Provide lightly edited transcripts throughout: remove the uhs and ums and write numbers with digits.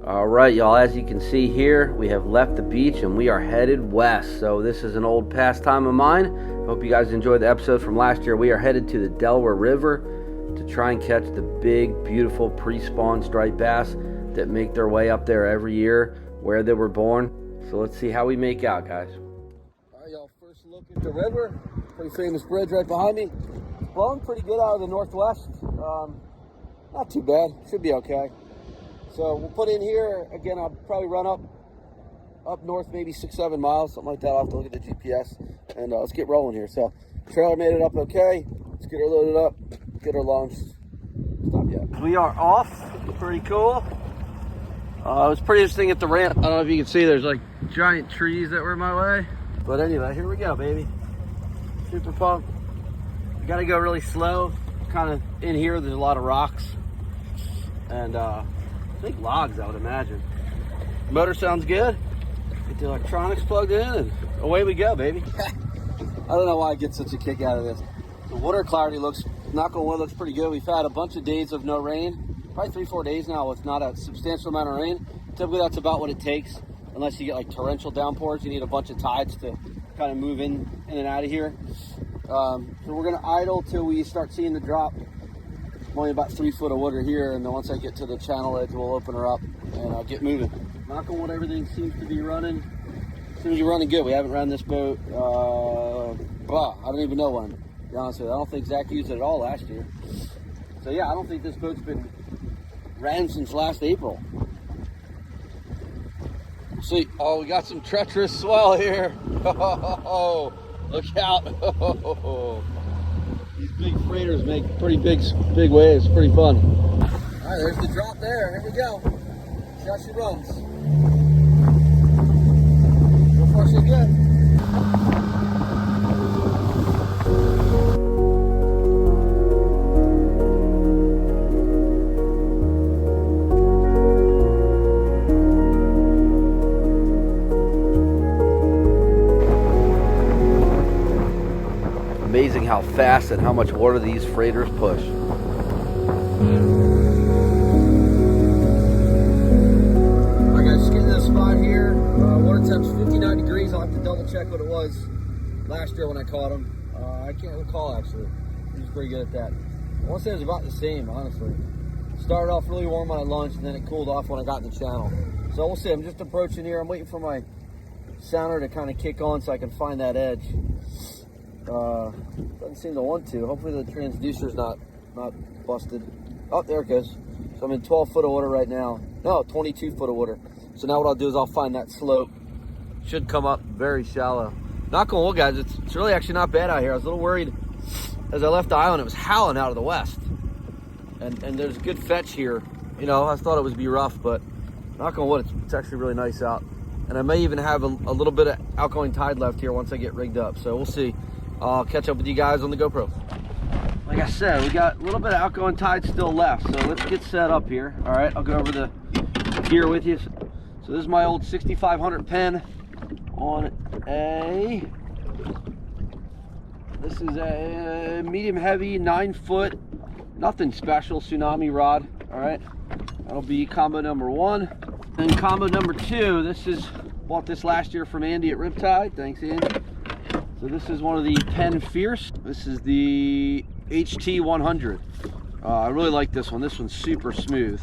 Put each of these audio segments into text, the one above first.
All right, y'all, as you can see here, we have left the beach and we are headed west. So this is an old pastime of mine. Hope you guys enjoyed the episode from last year. We are headed to the Delaware River to try and catch the big, beautiful pre-spawn striped bass that make their way up there every year where they were born. So let's see how we make out, guys. All right, y'all, first look at the river. Pretty famous bridge right behind me. It's blowing pretty good out of the northwest. Not too bad, should be okay. So we'll put in here, again, I'll probably run up north maybe 6-7 miles, something like that. I'll have to look at the GPS, and let's get rolling here. So trailer made it up okay. Let's get her loaded up, get her launched. Stop yet. We are off, pretty cool. It was pretty interesting at the ramp. I don't know if you can see, there's like giant trees that were in my way. But anyway, here we go, baby. Super pumped. You gotta go really slow. Kind of in here, there's a lot of rocks. And I think logs, I would imagine. Motor sounds good. Get the electronics plugged in and away we go, baby. I don't know why I get such a kick out of this. The water clarity looks, knock on wood, looks pretty good. We've had a bunch of days of no rain. Probably 3-4 days now with not a substantial amount of rain. Typically that's about what it takes. Unless you get like torrential downpours, you need a bunch of tides to kind of move in and out of here. So we're gonna idle till we start seeing the drop. Only about 3 foot of water here, and then once I get to the channel edge, we'll open her up and I'll get moving. Knock on wood, everything seems to be running. Seems to be running good. We haven't ran this boat, I don't even know when, to be honest with you. I don't think Zach used it at all last year. So yeah, I don't think this boat's been ran since last April. We'll see. Oh, we got some treacherous swell here. Oh, look out. Oh. These big freighters make pretty big waves. Pretty fun. All right, there's the drop there. Here we go. See how she runs. So far, so good. Amazing how fast and how much water these freighters push. Alright guys, just getting to the spot here. Water temp's 59 degrees. I'll have to double check what it was last year when I caught them. I can't recall actually. He was pretty good at that. I want to say it was about the same, honestly. Started off really warm when I launched and then it cooled off when I got in the channel. So we'll see. I'm just approaching here. I'm waiting for my sounder to kind of kick on so I can find that edge. Doesn't seem to want to. Hopefully the transducer's not busted. Oh, there it goes. So I'm in 12 foot of water right now. No, 22 foot of water. So now what I'll do is I'll find that slope. Should come up very shallow. Knock on wood, guys. It's really actually not bad out here. I was a little worried as I left the island. It was howling out of the west. And there's a good fetch here. You know, I thought it would be rough, but knock on wood, it's actually really nice out. And I may even have a little bit of outgoing tide left here once I get rigged up. So we'll see. I'll catch up with you guys on the GoPro. Like I said, we got a little bit of outgoing tide still left, so let's get set up here. All right, I'll go over the gear with you. So this is my old 6500 pen on this is a medium heavy 9 foot, nothing special, tsunami rod. All right, that'll be combo number 1. Then combo number 2, bought this last year from Andy at Riptide. Thanks, Andy. So this is one of the Penn Fierce. This is the HT 100. I really like this one. This one's super smooth.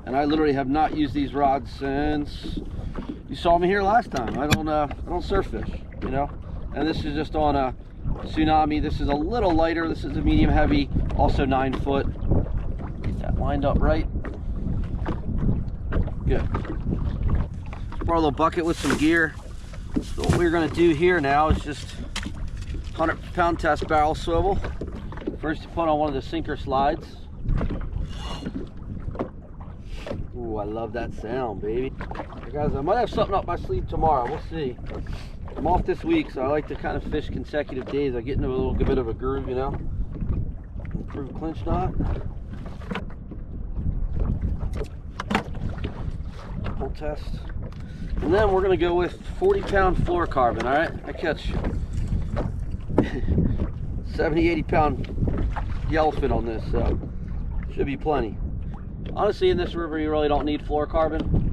And I literally have not used these rods since you saw me here last time. I don't surf fish, you know? And this is just on a Tsunami. This is a little lighter. This is a medium heavy, also 9 foot. Get that lined up right. Good. Pour a little bucket with some gear. So what we're going to do here now is just 100-pound test barrel swivel. First, you put on one of the sinker slides. Ooh, I love that sound, baby. Hey guys, I might have something up my sleeve tomorrow. We'll see. I'm off this week, so I like to kind of fish consecutive days. I get into a little bit of a groove, you know. Improve clinch knot. Pull test. And then we're going to go with 40-pound fluorocarbon, all right? I catch 70, 80-pound yellowfin on this, so should be plenty. Honestly, in this river, you really don't need fluorocarbon.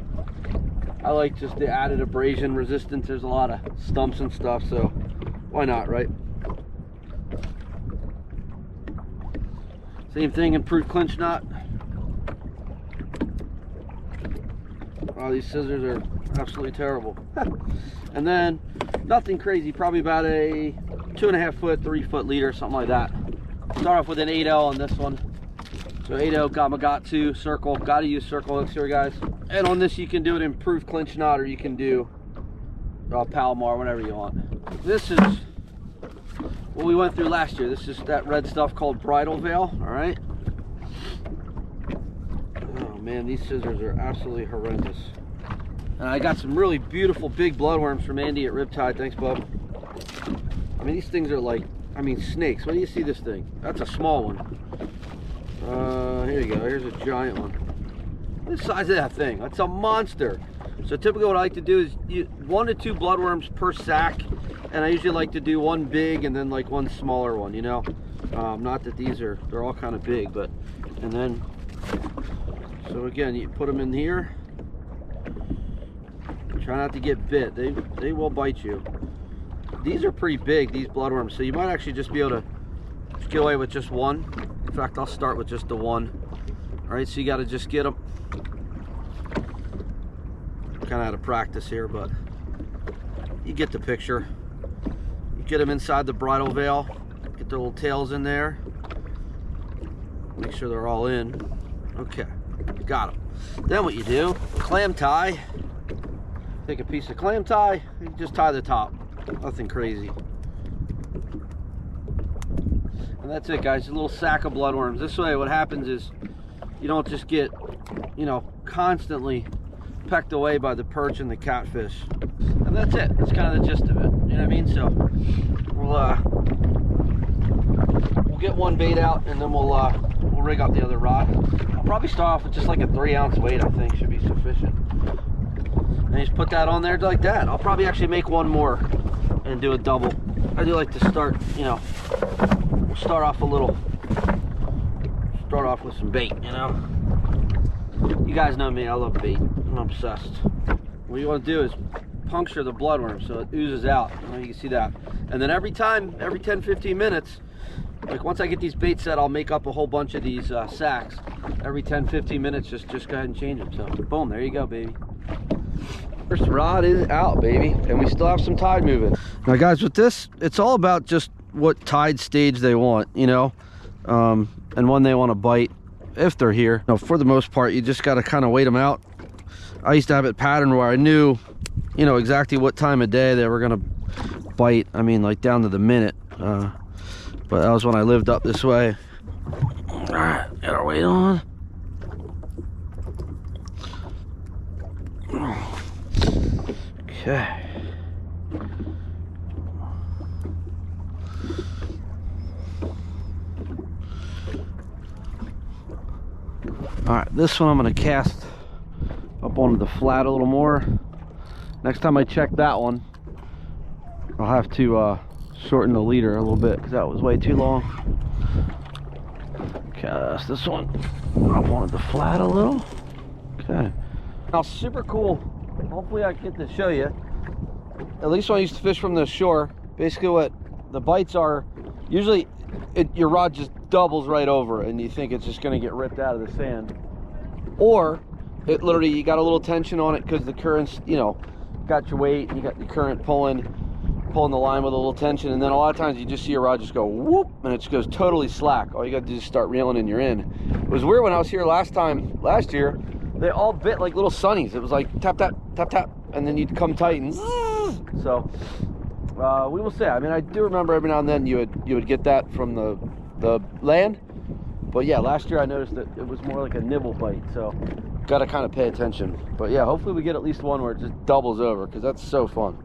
I like just the added abrasion resistance. There's a lot of stumps and stuff, so why not, right? Same thing, improved clinch knot. Wow, these scissors are absolutely terrible. And then nothing crazy, probably about a 2.5 foot, 3 foot leader, something like that. Start off with an 8L on this one. So 8L Gamakatsu circle, gotta use circle hooks here, guys. And on this you can do an improved clinch knot, or you can do Palomar, whatever you want. This is what we went through last year. This is that red stuff called bridal veil, all right? Oh man, these scissors are absolutely horrendous. And I got some really beautiful big bloodworms from Andy at Riptide. Thanks, bub. I mean, these things are like, I mean, snakes. What do you see this thing? That's a small one. Here you go. Here's a giant one. Look at the size of that thing. That's a monster. So typically what I like to do is 1 to 2 bloodworms per sack. And I usually like to do one big and then like one smaller one, you know. Not that they're all kind of big, but, and then, so again, you put them in here. Try not to get bit. They will bite you. These are pretty big, these bloodworms, so you might actually just be able to get away with just one. In fact, I'll start with just the one. All right, so you got to just get them. Kind of out of practice here, but you get the picture. You get them inside the bridal veil, get their little tails in there, make sure they're all in. Okay, got them. Then what you do, clam tie. Take a piece of clam tie and just tie the top. Nothing crazy. And that's it, guys. A little sack of bloodworms. This way what happens is you don't just get, you know, constantly pecked away by the perch and the catfish. And that's it. That's kind of the gist of it. You know what I mean? So we'll get one bait out, and then we'll rig up the other rod. I'll probably start off with just like a 3-ounce weight. I think should be sufficient. And just put that on there like that. I'll probably actually make one more and do a double. I do like to start, you know, we'll start off with some bait, you know. You guys know me, I love bait. I'm obsessed. What you want to do is puncture the bloodworm so it oozes out. You can see that. And then every 10-15 minutes, like once I get these baits set, I'll make up a whole bunch of these sacks. Every 10-15 minutes, just go ahead and change them. So boom, there you go, baby. First rod is out, baby, and we still have some tide moving. Now guys, with this, it's all about just what tide stage they want, you know, and when they want to bite, if they're here. Now, for the most part, you just got to kind of wait them out. I used to have it patterned where I knew, you know, exactly what time of day they were gonna bite. I mean, like down to the minute. But that was when I lived up this way. All right, got our weight on. Okay. All right, this one I'm gonna cast up onto the flat a little more. Next time I check that one, I'll have to shorten the leader a little bit because that was way too long. Cast this one up onto the flat a little. Okay. Now, super cool. Hopefully I get to show you. At least when I used to fish from the shore, basically what the bites are, usually your rod just doubles right over and you think it's just going to get ripped out of the sand. Or it literally, you got a little tension on it because the current's, you know, got your weight and you got the current pulling the line with a little tension, and then a lot of times you just see your rod just go whoop and it just goes totally slack. All you got to do is start reeling and you're in. It was weird when I was here last year, they all bit like little sunnies. It was like tap tap tap tap, and then you'd come tight and so we will see. I mean, I do remember every now and then you would get that from the land, but yeah, last year I noticed that it was more like a nibble bite, so got to kind of pay attention. But yeah, hopefully we get at least one where it just doubles over, because that's so fun.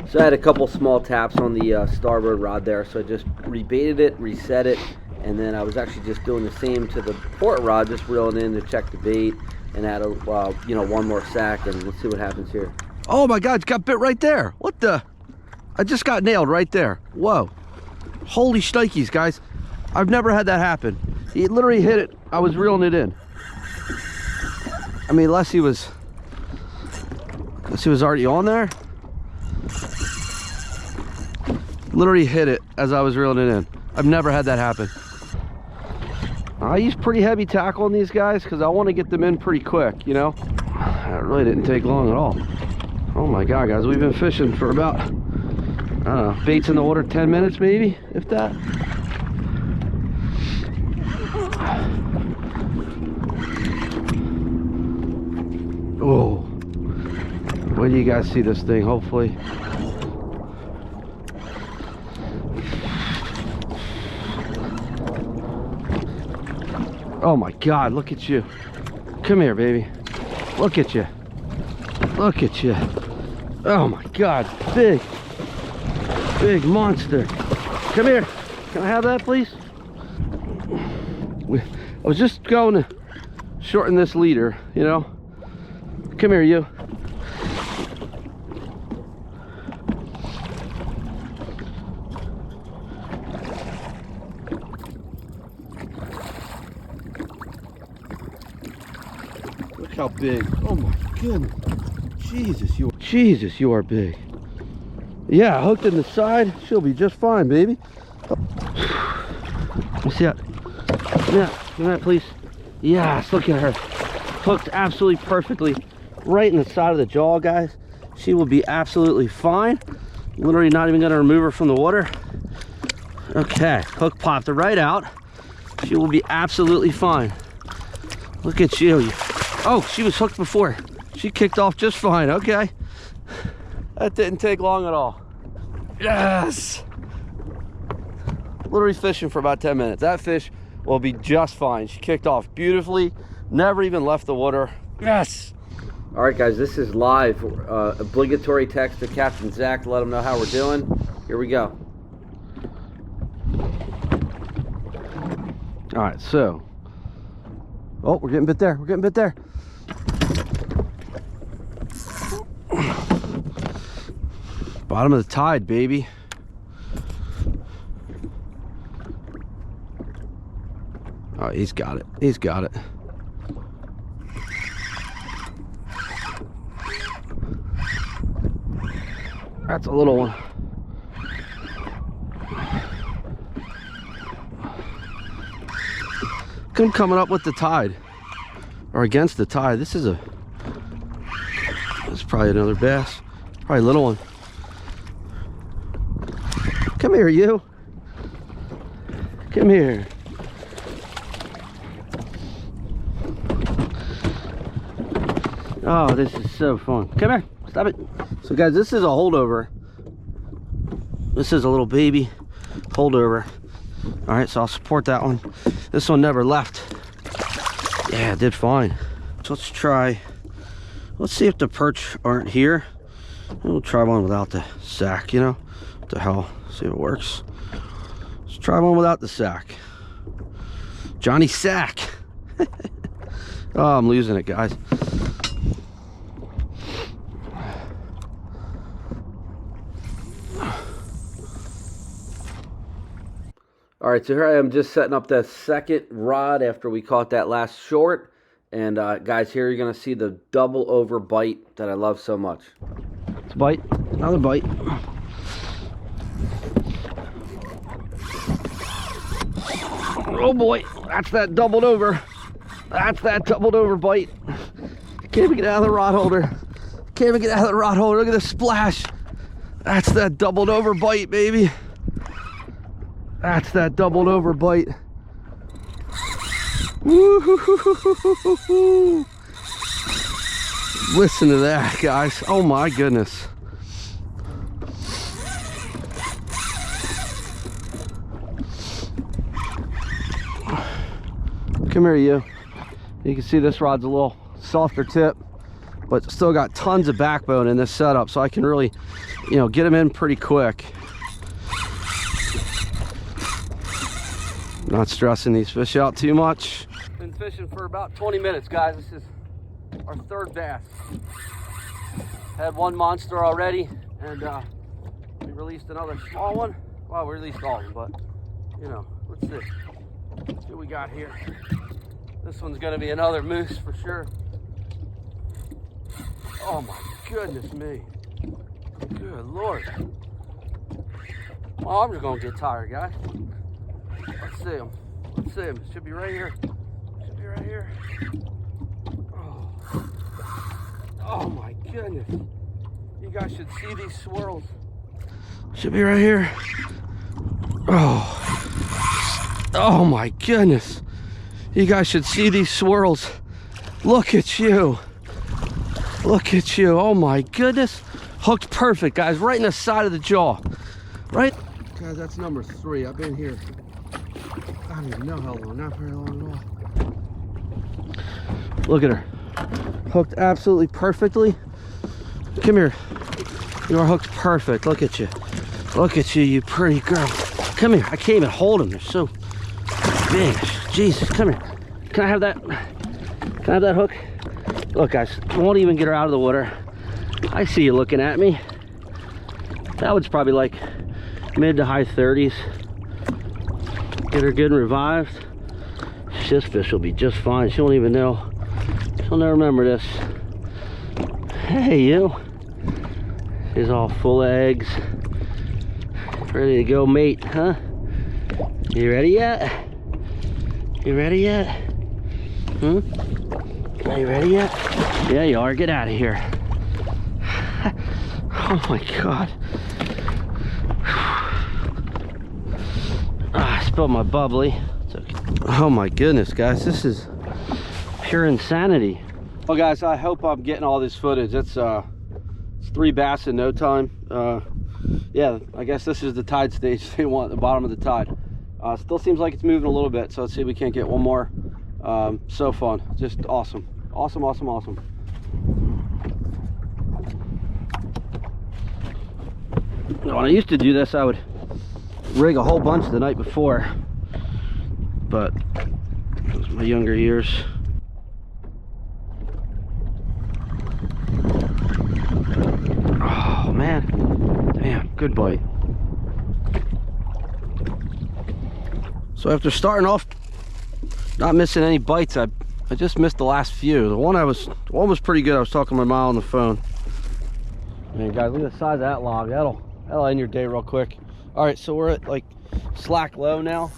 So I had a couple small taps on the starboard rod there, so I just rebaited it, reset it, and then I was actually just doing the same to the port rod, just reeling in to check the bait and add a you know, one more sack, and let's see what happens here. Oh my God, it's got bit right there. What the? I just got nailed right there. Whoa. Holy shnikes, guys. I've never had that happen. He literally hit it. I was reeling it in. I mean, unless he was She was already on there. Literally hit it as I was reeling it in. I've never had that happen. I use pretty heavy tackle on these guys because I want to get them in pretty quick, you know. That really didn't take long at all. Oh my God, guys, we've been fishing for about, I don't know, baits in the water 10 minutes maybe, if that. Oh, when do you guys see this thing? Hopefully. Oh my God, look at you. Come here, baby. Look at you. Look at you. Oh my God, big monster. Come here. Can I have that, please? I was just going to shorten this leader, you know. Come here, you. Look how big. Oh my goodness. Jesus, you are big. Yeah, hooked in the side. She'll be just fine, baby. Let me see that. Yeah, give me that, please. Yes, look at her. Hooked absolutely perfectly right in the side of the jaw, guys. She will be absolutely fine. Literally not even gonna remove her from the water. Okay, hook popped her right out. She will be absolutely fine. Look at you. Oh, she was hooked before. She kicked off just fine. Okay. That didn't take long at all. Yes. Literally fishing for about 10 minutes. That fish will be just fine. She kicked off beautifully. Never even left the water. Yes. All right, guys, this is live. Obligatory text to Captain Zach to let him know how we're doing. Here we go. All right, so. Oh, we're getting bit there. We're getting bit there. Bottom of the tide, baby. Oh, he's got it. He's got it. That's a little one. Come coming up with the tide or against the tide. This is probably another bass. Probably a little one. Come here, you. Come here. Oh, this is so fun. Come here. Stop it. So, guys, this is a holdover. This is a little baby holdover. All right, so I'll support that one. This one never left. Yeah, it did fine. So let's try. Let's see if the perch aren't here. We'll try one without the sack, you know. What the hell? See if it works. Let's try one without the sack. Johnny Sack. Oh, I'm losing it, guys. All right, so here I am just setting up that second rod after we caught that last short. And guys, here you're gonna see the double over bite that I love so much. It's a bite, another bite. Oh boy, that's that doubled over. That's that doubled over bite. Can't even get out of the rod holder. Can't even get out of the rod holder. Look at the splash. That's that doubled over bite, baby. That's that doubled over bite. Woo-hoo-hoo-hoo-hoo-hoo. Listen to that, guys. Oh my goodness. Come here, you. You can see this rod's a little softer tip, but still got tons of backbone in this setup, so I can really, you know, get them in pretty quick. Not stressing these fish out too much. Been fishing for about 20 minutes, guys. This is our third bass. Had one monster already, and we released another small one. Well, we released all of them, but you know, let's see what we got here. This one's gonna be another moose for sure. Oh my goodness me. Good Lord. Oh, I'm just gonna get tired, guys. Let's see him. Let's see him. It should be right here. Should be right here. Oh. Oh my goodness. You guys should see these swirls. Should be right here. Oh. Oh my goodness. You guys should see these swirls. Look at you. Look at you. Oh my goodness. Hooked perfect, guys. Right in the side of the jaw. Right? Guys, that's number 3. I've been here, I don't even know how long. Not very long at all. Look at her. Hooked absolutely perfectly. Come here. You are hooked perfect. Look at you. Look at you, you pretty girl. Come here. I can't even hold them. They're so big. Jesus, come here. Can I have that? Can I have that hook? Look, guys, I won't even get her out of the water. I see you looking at me. That one's probably like mid to high 30s. Get her good and revived. This fish will be just fine. She won't even know. She'll never remember this. Hey, you. She's all full of eggs. Ready to go mate, huh? You ready yet? You ready yet? Are you ready yet? Yeah, you are. Get out of here. Oh my God. I spilled my bubbly. It's okay. Oh my goodness, guys. This is pure insanity. Well, guys, I hope I'm getting all this footage. It's 3 bass in no time. Yeah, I guess this is the tide stage they want at the bottom of the tide. Still seems like it's moving a little bit, so let's see if we can't get one more. So fun. Just awesome. Awesome, awesome, awesome. When I used to do this, I would rig a whole bunch the night before, but it was my younger years. Oh man, damn, good bite. So after starting off not missing any bites, I just missed the last few. The one was pretty good. I was talking to my mom on the phone. Man, guys, look at the size of that log. That'll end your day real quick. All right, so we're at like slack low now.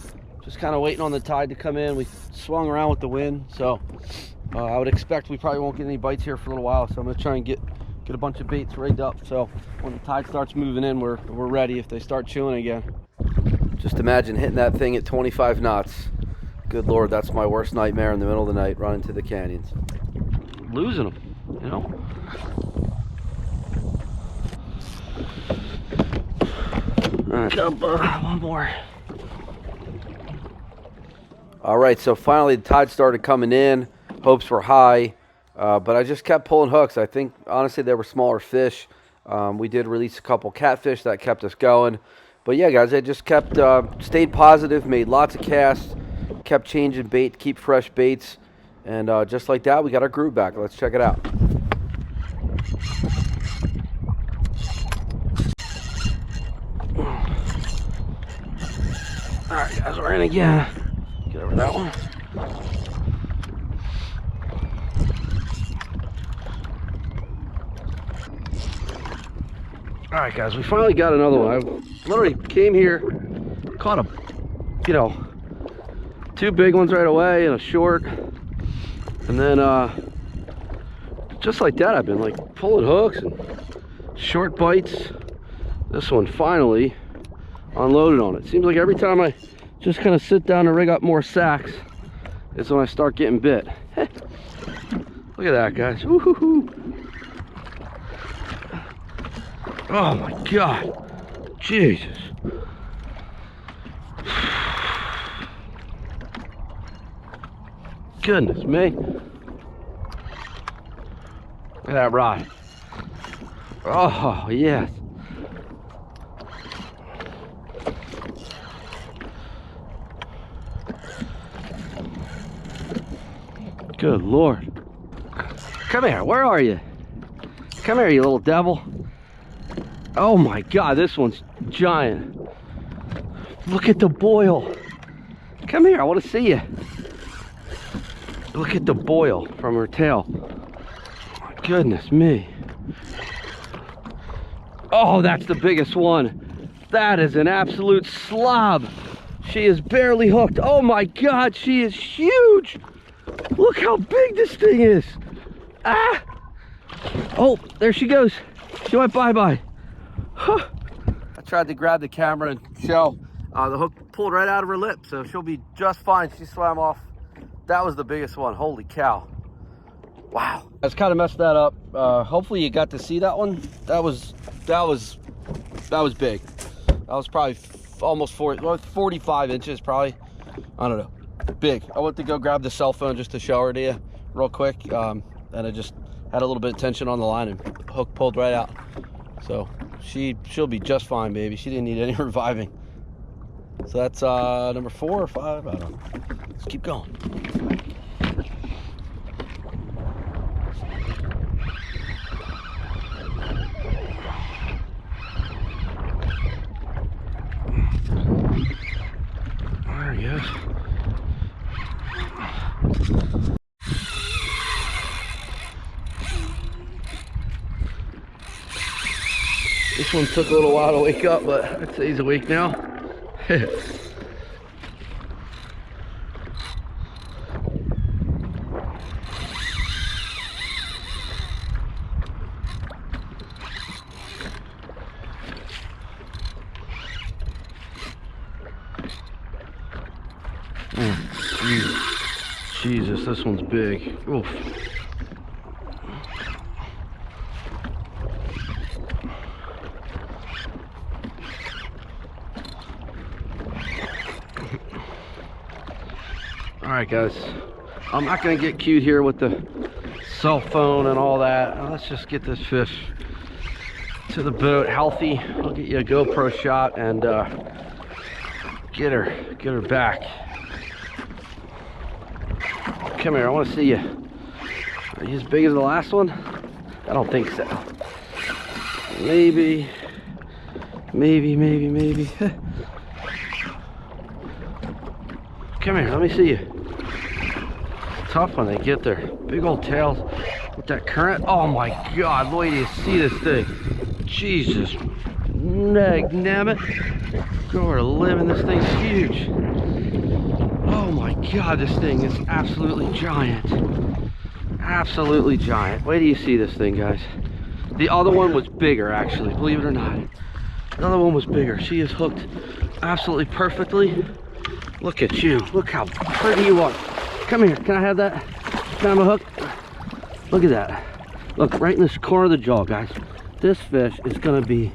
Just kind of waiting on the tide to come in. We swung around with the wind, so I would expect we probably won't get any bites here for a little while. So I'm gonna try and get a bunch of baits rigged up. So when the tide starts moving in, we're ready if they start chewing again. Just imagine hitting that thing at 25 knots. Good Lord, that's my worst nightmare in the middle of the night, running to the canyons. Losing them, you know? All right, one more. All right, so finally the tide started coming in. Hopes were high, but I just kept pulling hooks. I think, honestly, they were smaller fish. We did release a couple catfish that kept us going. But yeah, guys, I just kept, stayed positive, made lots of casts, kept changing bait, keep fresh baits, and just like that, we got our groove back. Let's check it out. All right, guys, we're in again. Get over that one. All right, guys, we finally got another one. I literally came here, caught a, 2 big ones right away and a short, and then just like that, I've been like pulling hooks and short bites. This one finally unloaded on it. Seems like every time I just kind of sit down and rig up more sacks is when I start getting bit. Look at that, guys. Woo-hoo-hoo. Oh my God, Jesus. Goodness me. Look at that rod. Oh, yes. Good Lord. Come here, where are you? Come here, you little devil. Oh my God, this one's giant. Look at the boil. Come here, I want to see you. Look at the boil from her tail. My goodness me. Oh, that's the biggest one. That is an absolute slob. She is barely hooked. Oh my God, she is huge. Look how big this thing is. Ah! Oh, there she goes. She went bye-bye. Huh. I tried to grab the camera and show. The hook pulled right out of her lip, so she'll be just fine. She swam off. That was the biggest one. Holy cow. Wow. I just kind of messed that up. Hopefully you got to see that one. That was big. That was probably almost 45 inches probably. I don't know. Big. I went to go grab the cell phone just to show her to you real quick. And I just had a little bit of tension on the line and the hook pulled right out. So she'll be just fine, baby. She didn't need any reviving. So that's number 4 or 5. I don't know. Let's keep going. There he is. This one took a little while to wake up, but I'd say he's awake now. Jesus, this one's big. Oof. All right, guys. I'm not gonna get cute here with the cell phone and all that. Let's just get this fish to the boat healthy. I'll get you a GoPro shot and get her back. Come here, I want to see you. Are you as big as the last one? I don't think so. Maybe. Come here, let me see you. It's tough when they get there. Big old tails with that current. Oh my God, wait till you see this thing. Jesus. Nabbit. Go over to living, this thing's huge. Oh my God, this thing is absolutely giant. Absolutely giant. Wait till you see this thing, guys. The other one was bigger, actually, believe it or not. The other one was bigger. She is hooked absolutely perfectly. Look at you. Look how pretty you are. Come here. Can I have that? Can I have a hook? Look at that. Look, right in this corner of the jaw, guys. This fish is going to be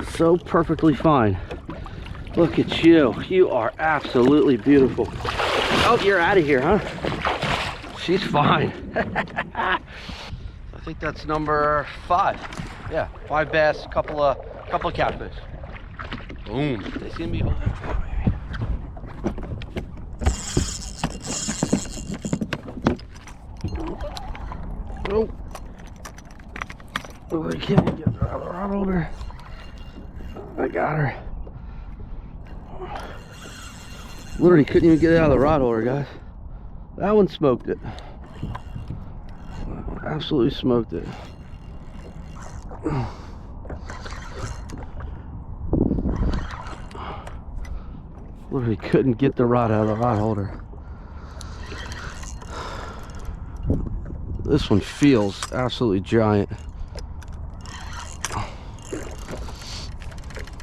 so perfectly fine. Look at you. You are absolutely beautiful. Oh, you're out of here, huh? She's fine. I think that's number 5. Yeah, 5 bass, couple of catfish. Boom. They seem to be. Oh. Oh, I can't get the rod holder. I got her. Literally couldn't even get it out of the rod holder, guys. That one smoked it. Absolutely smoked it. Literally couldn't get the rod out of the rod holder. This one feels absolutely giant.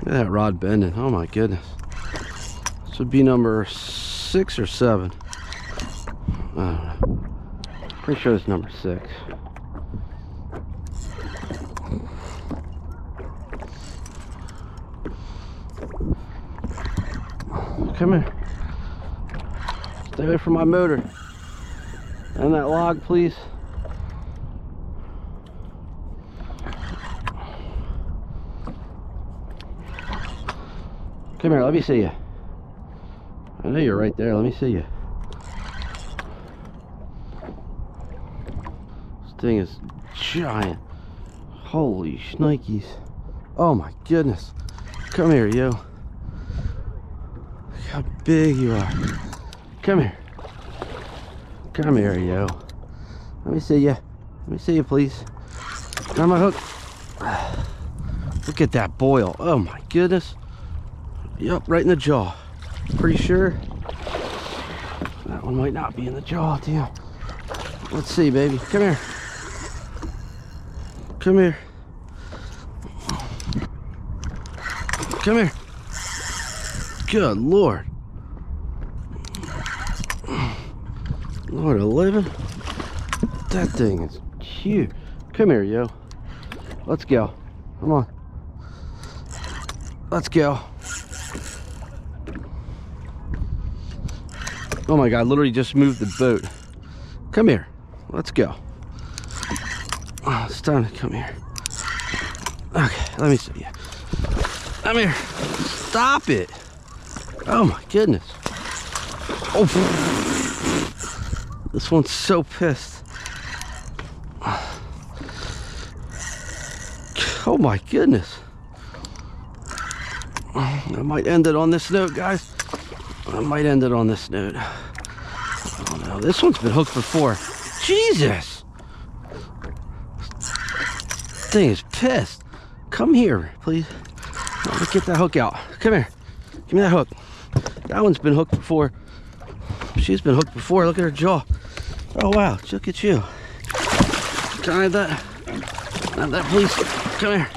Look at that rod bending. Oh my goodness. This would be number 6 or 7. I don't know. Pretty sure it's number 6. Come here. Stay away from my motor. And that log, please. Come here, let me see you. I know you're right there, let me see you. This thing is giant. Holy shnikes. Oh my goodness. Come here, yo. Look how big you are. Come here. Come here, yo. Let me see you. Let me see you, please. Grab my hook. Look at that boil. Oh my goodness. Yep, right in the jaw. Pretty sure that one might not be in the jaw, damn. Let's see, baby. Come here. Come here. Come here. Good Lord. Lord of living. That thing is cute. Come here, yo. Let's go. Come on. Let's go. Oh my God, literally just moved the boat. Come here. Let's go. Oh, it's time to come here. Okay, let me see you. Come here. Stop it. Oh my goodness. Oh, this one's so pissed. Oh my goodness. I might end it on this note, guys. I might end it on this note. Oh no, this one's been hooked before. Jesus! This thing is pissed. Come here, please. Let's get that hook out. Come here. Give me that hook. That one's been hooked before. She's been hooked before. Look at her jaw. Oh wow, look at you. Can I have that? Have that, please. Come here.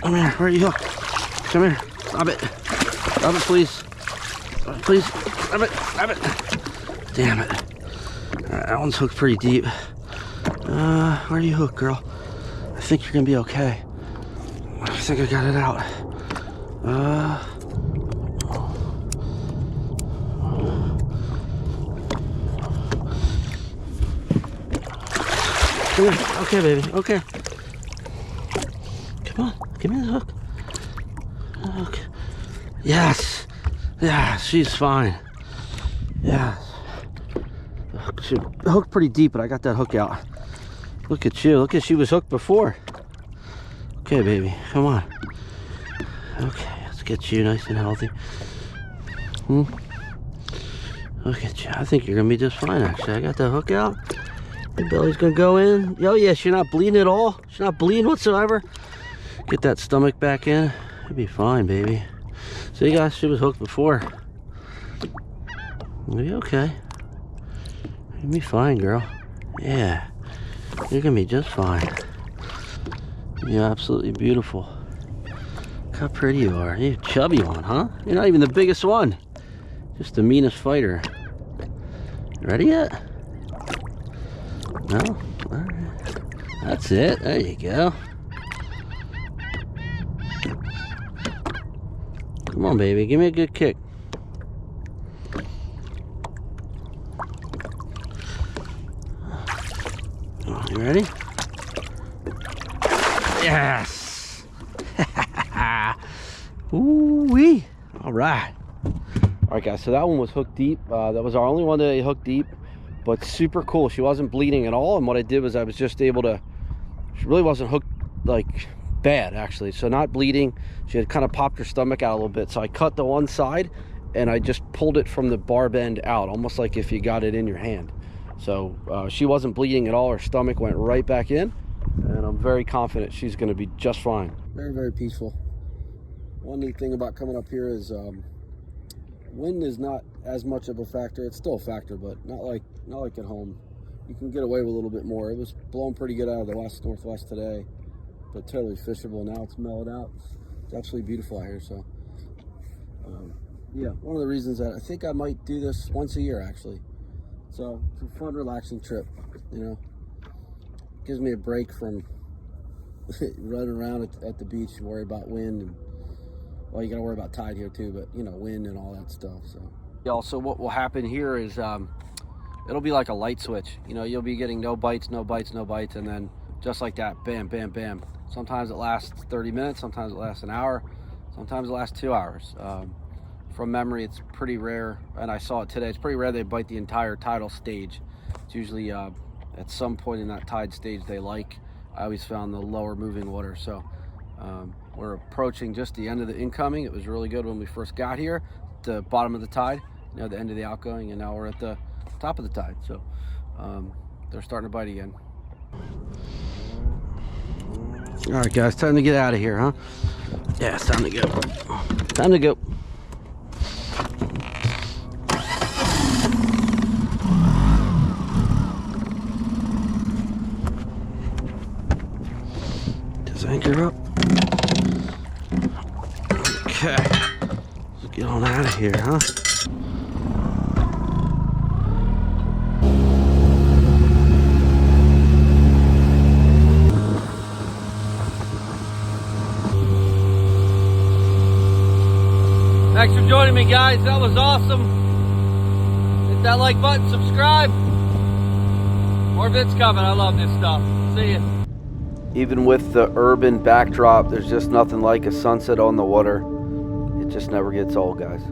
Come here. Where are you hooked? Come here. Stop it. Stop it, please. Please. Stop it. Stop it. Damn it. That one's hooked pretty deep. Where are you hooked, girl? I think you're gonna be okay. I think I got it out. Come here. Okay, baby. Okay. Come on. Give me the hook. Okay. Yes. Yeah, she's fine. Yes. She hooked pretty deep, but I got that hook out. Look at you. Look at she was hooked before. Okay, baby. Come on. Okay, let's get you nice and healthy. Look at you. I think you're gonna be just fine, actually. I got that hook out. Your belly's gonna go in. Oh yeah, she's not bleeding at all. She's not bleeding whatsoever. Get that stomach back in. You'll be fine, baby. See, guys, she was hooked before. You'll be okay. You'll be fine, girl. Yeah. You're gonna be just fine. You're absolutely beautiful. Look how pretty you are. You're a chubby one, huh? You're not even the biggest one. Just the meanest fighter. You ready yet? No? Alright. That's it. There you go. Come on, baby. Give me a good kick. You ready? Yes! Ooh-wee! Alright. Alright, guys. So that one was hooked deep. That was our only one that hooked deep. But super cool. She wasn't bleeding at all. And what I did was I was just able to... She really wasn't hooked, like, bad, actually. So not bleeding. She had kind of popped her stomach out a little bit. So I cut the one side and I just pulled it from the barb end out. Almost like if you got it in your hand. So she wasn't bleeding at all. Her stomach went right back in. And I'm very confident she's going to be just fine. Very, very peaceful. One neat thing about coming up here is wind is not as much of a factor. It's still a factor, but not like at home. You can get away with a little bit more. It was blowing pretty good out of the west northwest today, but totally fishable. Now it's mellowed out. It's absolutely beautiful out here. So yeah, one of the reasons that I think I might do this once a year, actually. So it's a fun, relaxing trip, you know. Gives me a break from running around at the beach and worry about wind. And, well, you got to worry about tide here too, but, you know, wind and all that stuff. So yeah, also what will happen here is it'll be like a light switch. You know, you'll be getting no bites, no bites, no bites, and then just like that, bam, bam, bam. Sometimes it lasts 30 minutes, sometimes it lasts an hour, sometimes it lasts 2 hours. From memory, it's pretty rare, and I saw it today, it's pretty rare they bite the entire tidal stage. It's usually at some point in that tide stage they like. I always found the lower moving water. So we're approaching just the end of the incoming. It was really good when we first got here, the bottom of the tide, you know, the end of the outgoing, and now we're at the top of the tide. So they're starting to bite again. All right, guys, time to get out of here, huh? Yeah, it's time to go. Time to go. Just anchor up. Okay. Let's get on out of here, huh? Thanks for joining me, guys. That was awesome. Hit that like button, subscribe. More vids coming. I love this stuff. See ya. Even with the urban backdrop, there's just nothing like a sunset on the water. It just never gets old, guys.